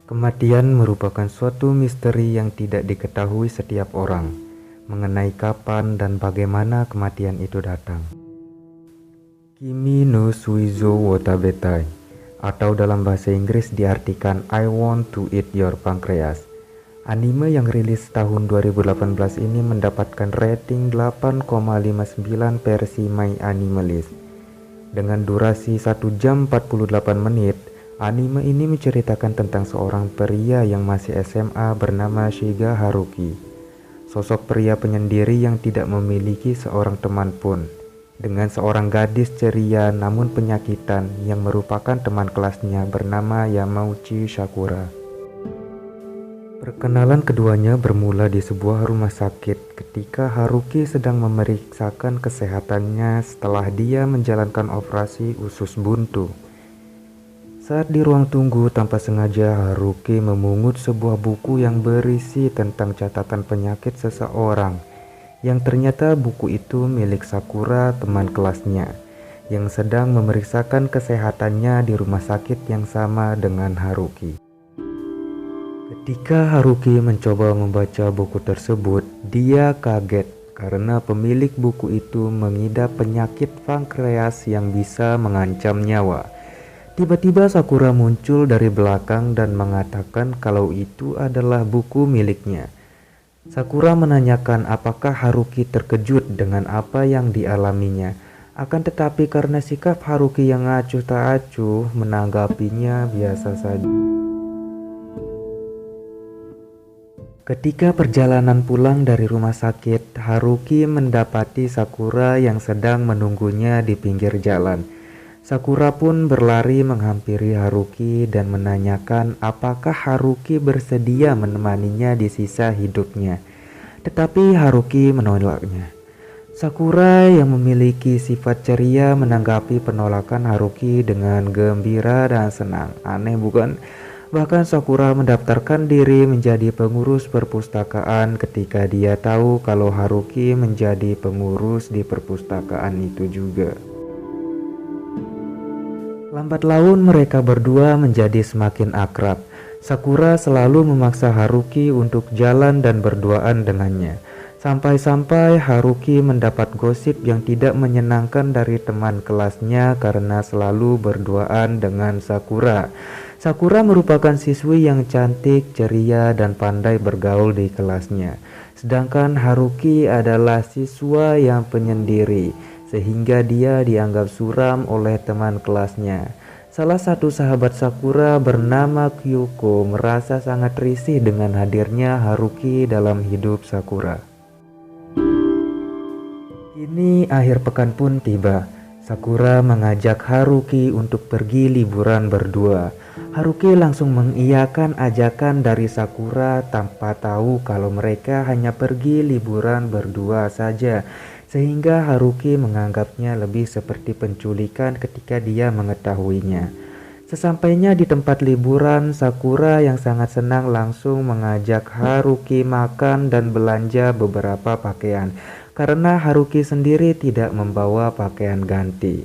Kematian merupakan suatu misteri yang tidak diketahui setiap orang mengenai kapan dan bagaimana kematian itu datang. Kimi no Suizo Watabetai, atau dalam bahasa Inggris diartikan I want to eat your pancreas. Anime yang rilis tahun 2018 ini mendapatkan rating 8,59 versi My Anime List. Dengan durasi 1 jam 48 menit, anime ini menceritakan tentang seorang pria yang masih SMA bernama Shiga Haruki. Sosok pria penyendiri yang tidak memiliki seorang teman pun, dengan seorang gadis ceria namun penyakitan yang merupakan teman kelasnya bernama Yamauchi Sakura. Perkenalan keduanya bermula di sebuah rumah sakit ketika Haruki sedang memeriksakan kesehatannya setelah dia menjalankan operasi usus buntu. Saat di ruang tunggu, tanpa sengaja Haruki memungut sebuah buku yang berisi tentang catatan penyakit seseorang, yang ternyata buku itu milik Sakura, teman kelasnya, yang sedang memeriksakan kesehatannya di rumah sakit yang sama dengan Haruki. Ketika Haruki mencoba membaca buku tersebut, dia kaget karena pemilik buku itu mengidap penyakit pankreas yang bisa mengancam nyawa. Tiba-tiba Sakura muncul dari belakang dan mengatakan kalau itu adalah buku miliknya. Sakura menanyakan apakah Haruki terkejut dengan apa yang dialaminya. Akan tetapi karena sikap Haruki yang acuh tak acuh, menanggapinya biasa saja. Ketika perjalanan pulang dari rumah sakit, Haruki mendapati Sakura yang sedang menunggunya di pinggir jalan. Sakura pun berlari menghampiri Haruki dan menanyakan apakah Haruki bersedia menemaninya di sisa hidupnya. Tetapi Haruki menolaknya. Sakura yang memiliki sifat ceria menanggapi penolakan Haruki dengan gembira dan senang. Aneh bukan? Bahkan Sakura mendaftarkan diri menjadi pengurus perpustakaan ketika dia tahu kalau Haruki menjadi pengurus di perpustakaan itu juga. Lambat laun mereka berdua menjadi semakin akrab. Sakura selalu memaksa Haruki untuk jalan dan berduaan dengannya. Sampai-sampai Haruki mendapat gosip yang tidak menyenangkan dari teman kelasnya karena selalu berduaan dengan Sakura. Sakura merupakan siswi yang cantik, ceria, dan pandai bergaul di kelasnya. Sedangkan Haruki adalah siswa yang penyendiri, sehingga dia dianggap suram oleh teman kelasnya. Salah satu sahabat Sakura bernama Kyuko merasa sangat risih dengan hadirnya Haruki dalam hidup Sakura. Kini akhir pekan pun tiba. Sakura mengajak Haruki untuk pergi liburan berdua. Haruki langsung mengiyakan ajakan dari Sakura tanpa tahu kalau mereka hanya pergi liburan berdua saja. Sehingga Haruki menganggapnya lebih seperti penculikan ketika dia mengetahuinya. Sesampainya di tempat liburan, Sakura yang sangat senang langsung mengajak Haruki makan dan belanja beberapa pakaian, karena Haruki sendiri tidak membawa pakaian ganti.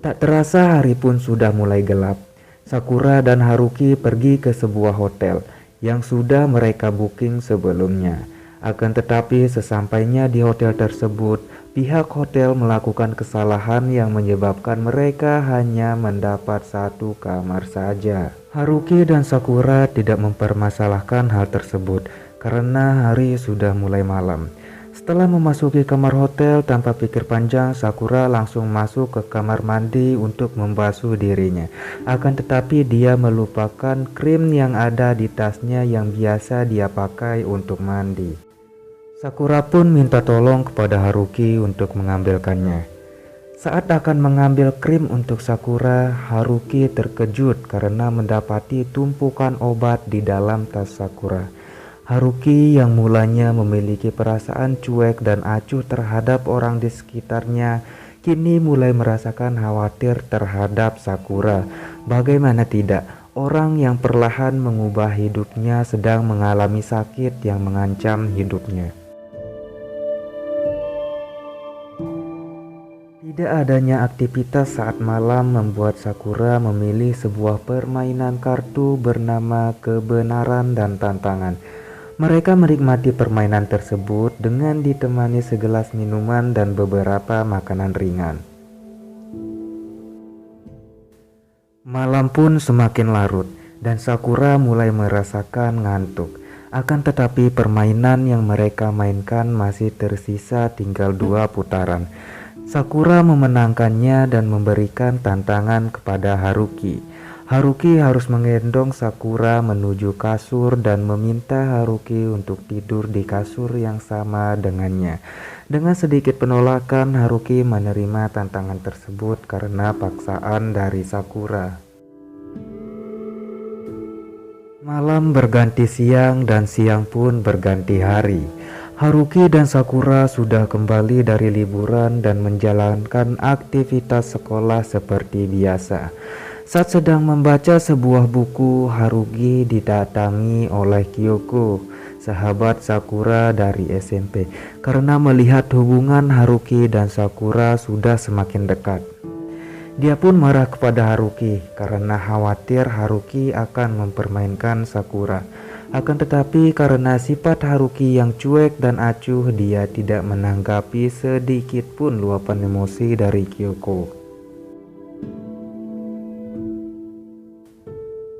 Tak terasa hari pun sudah mulai gelap. Sakura dan Haruki pergi ke sebuah hotel yang sudah mereka booking sebelumnya. Akan tetapi sesampainya di hotel tersebut, pihak hotel melakukan kesalahan yang menyebabkan mereka hanya mendapat satu kamar saja. Haruki dan Sakura tidak mempermasalahkan hal tersebut karena hari sudah mulai malam. Setelah memasuki kamar hotel tanpa pikir panjang, Sakura langsung masuk ke kamar mandi untuk membasuh dirinya. Akan tetapi dia melupakan krim yang ada di tasnya yang biasa dia pakai untuk mandi. Sakura pun minta tolong kepada Haruki untuk mengambilkannya. Saat akan mengambil krim untuk Sakura, Haruki terkejut karena mendapati tumpukan obat di dalam tas Sakura. Haruki yang mulanya memiliki perasaan cuek dan acuh terhadap orang di sekitarnya, kini mulai merasakan khawatir terhadap Sakura. Bagaimana tidak, orang yang perlahan mengubah hidupnya sedang mengalami sakit yang mengancam hidupnya. Tidak adanya aktivitas saat malam membuat Sakura memilih sebuah permainan kartu bernama Kebenaran dan Tantangan. Mereka menikmati permainan tersebut dengan ditemani segelas minuman dan beberapa makanan ringan. Malam pun semakin larut dan Sakura mulai merasakan ngantuk. Akan tetapi permainan yang mereka mainkan masih tersisa tinggal 2 putaran. Sakura memenangkannya dan memberikan tantangan kepada Haruki. Haruki harus menggendong Sakura menuju kasur dan meminta Haruki untuk tidur di kasur yang sama dengannya. Dengan sedikit penolakan, Haruki menerima tantangan tersebut karena paksaan dari Sakura. Malam berganti siang dan siang pun berganti hari. Haruki dan Sakura sudah kembali dari liburan dan menjalankan aktivitas sekolah seperti biasa. Saat sedang membaca sebuah buku, Haruki didatangi oleh Kyoko, sahabat Sakura dari SMP, karena melihat hubungan Haruki dan Sakura sudah semakin dekat. Dia pun marah kepada Haruki karena khawatir Haruki akan mempermainkan Sakura. Akan tetapi karena sifat Haruki yang cuek dan acuh, dia tidak menanggapi sedikit pun luapan emosi dari Kyoko.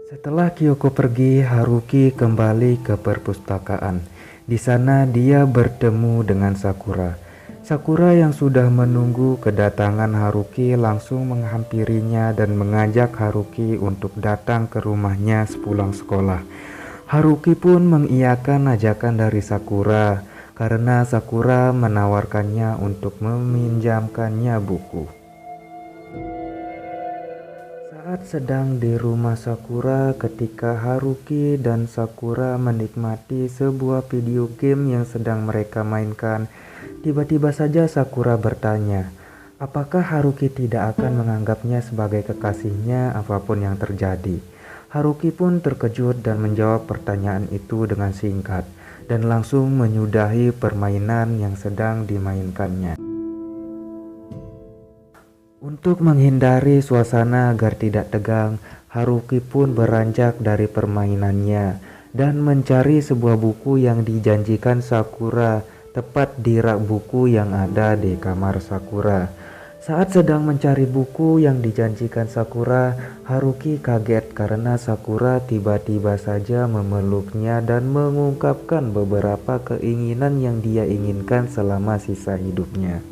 Setelah Kyoko pergi, Haruki kembali ke perpustakaan. Di sana dia bertemu dengan Sakura. Sakura yang sudah menunggu kedatangan Haruki langsung menghampirinya dan mengajak Haruki untuk datang ke rumahnya sepulang sekolah. Haruki pun mengiyakan ajakan dari Sakura karena Sakura menawarkannya untuk meminjamkannya buku. Saat sedang di rumah Sakura ketika Haruki dan Sakura menikmati sebuah video game yang sedang mereka mainkan, tiba-tiba saja Sakura bertanya, apakah Haruki tidak akan menganggapnya sebagai kekasihnya apapun yang terjadi. Haruki pun terkejut dan menjawab pertanyaan itu dengan singkat dan langsung menyudahi permainan yang sedang dimainkannya. Untuk menghindari suasana agar tidak tegang, Haruki pun beranjak dari permainannya dan mencari sebuah buku yang dijanjikan Sakura tepat di rak buku yang ada di kamar Sakura. Saat sedang mencari buku yang dijanjikan Sakura, Haruki kaget karena Sakura tiba-tiba saja memeluknya dan mengungkapkan beberapa keinginan yang dia inginkan selama sisa hidupnya.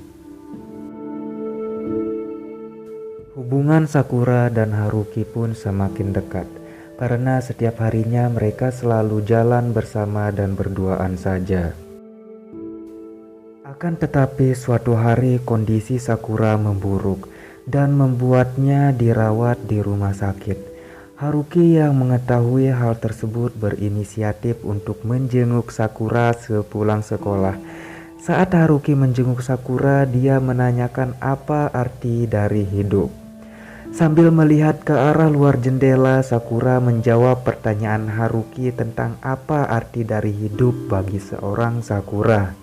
Hubungan Sakura dan Haruki pun semakin dekat karena setiap harinya mereka selalu jalan bersama dan berduaan saja. Akan tetapi suatu hari kondisi Sakura memburuk dan membuatnya dirawat di rumah sakit. Haruki yang mengetahui hal tersebut berinisiatif untuk menjenguk Sakura sepulang sekolah. Saat Haruki menjenguk Sakura, dia menanyakan apa arti dari hidup. Sambil melihat ke arah luar jendela, Sakura menjawab pertanyaan Haruki tentang apa arti dari hidup bagi seorang Sakura.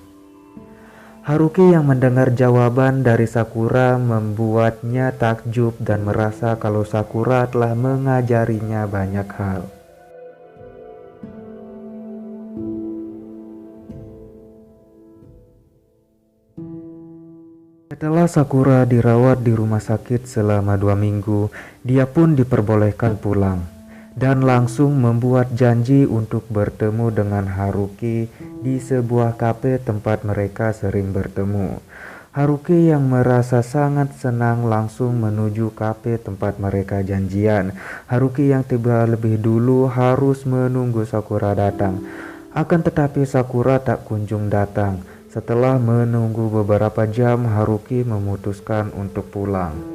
Haruki yang mendengar jawaban dari Sakura membuatnya takjub dan merasa kalau Sakura telah mengajarinya banyak hal. Setelah Sakura dirawat di rumah sakit selama 2 minggu, dia pun diperbolehkan pulang dan langsung membuat janji untuk bertemu dengan Haruki di sebuah kafe tempat mereka sering bertemu. Haruki yang merasa sangat senang langsung menuju kafe tempat mereka janjian. Haruki yang tiba lebih dulu harus menunggu Sakura datang. Akan tetapi Sakura tak kunjung datang. Setelah menunggu beberapa jam, Haruki memutuskan untuk pulang.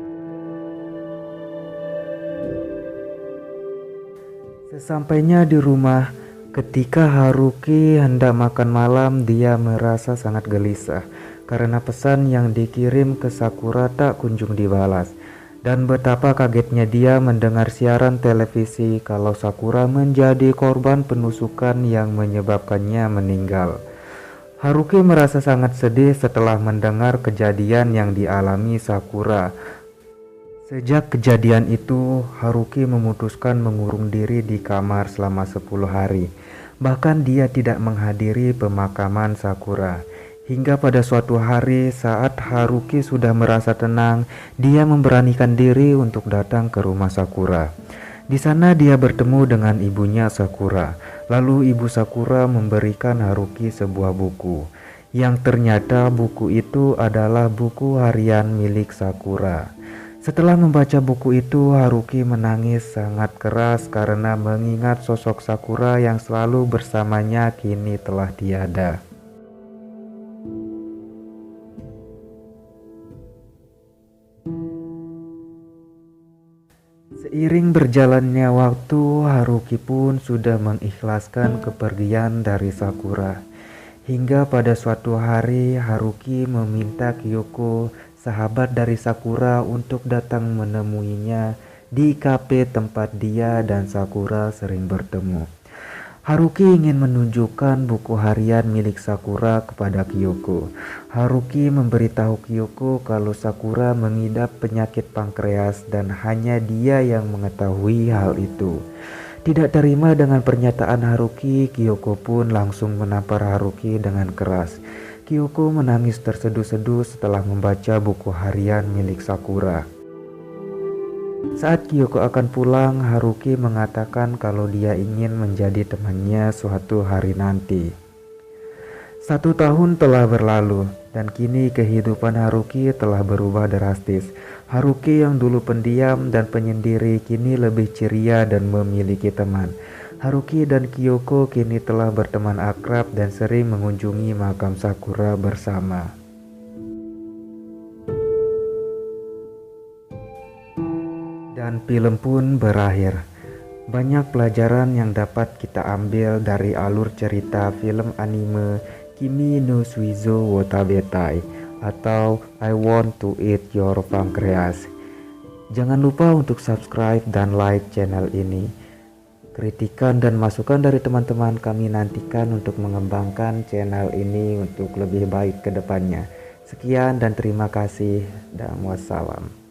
Sesampainya di rumah, ketika Haruki hendak makan malam, dia merasa sangat gelisah karena pesan yang dikirim ke Sakura tak kunjung dibalas. Dan betapa kagetnya dia mendengar siaran televisi kalau Sakura menjadi korban penusukan yang menyebabkannya meninggal. Haruki merasa sangat sedih setelah mendengar kejadian yang dialami Sakura. Sejak kejadian itu, Haruki memutuskan mengurung diri di kamar selama 10 hari. Bahkan dia tidak menghadiri pemakaman Sakura. Hingga pada suatu hari saat Haruki sudah merasa tenang, dia memberanikan diri untuk datang ke rumah Sakura. Di sana dia bertemu dengan ibunya Sakura. Lalu ibu Sakura memberikan Haruki sebuah buku. Yang ternyata buku itu adalah buku harian milik Sakura. Setelah membaca buku itu, Haruki menangis sangat keras karena mengingat sosok Sakura yang selalu bersamanya kini telah tiada. Seiring berjalannya waktu, Haruki pun sudah mengikhlaskan kepergian dari Sakura. Hingga pada suatu hari, Haruki meminta Kyoko, sahabat dari Sakura, untuk datang menemuinya di kafe tempat dia dan Sakura sering bertemu. Haruki ingin menunjukkan buku harian milik Sakura kepada Kyoko. Haruki memberitahu Kyoko kalau Sakura mengidap penyakit pankreas dan hanya dia yang mengetahui hal itu. Tidak terima dengan pernyataan Haruki, Kyoko pun langsung menampar Haruki dengan keras. Kyoko menangis terseduh-seduh setelah membaca buku harian milik Sakura. Saat Kyoko akan pulang, Haruki mengatakan kalau dia ingin menjadi temannya suatu hari nanti. 1 tahun telah berlalu dan kini kehidupan Haruki telah berubah drastis. Haruki yang dulu pendiam dan penyendiri kini lebih ceria dan memiliki teman. Haruki dan Kyoko kini telah berteman akrab dan sering mengunjungi makam Sakura bersama. Dan film pun berakhir. Banyak pelajaran yang dapat kita ambil dari alur cerita film anime Kimi no Suizo wo Tabetai atau I Want to Eat Your Pancreas. Jangan lupa untuk subscribe dan like channel ini. Kritikan dan masukan dari teman-teman kami nantikan untuk mengembangkan channel ini untuk lebih baik ke depannya. Sekian dan terima kasih dan wassalam.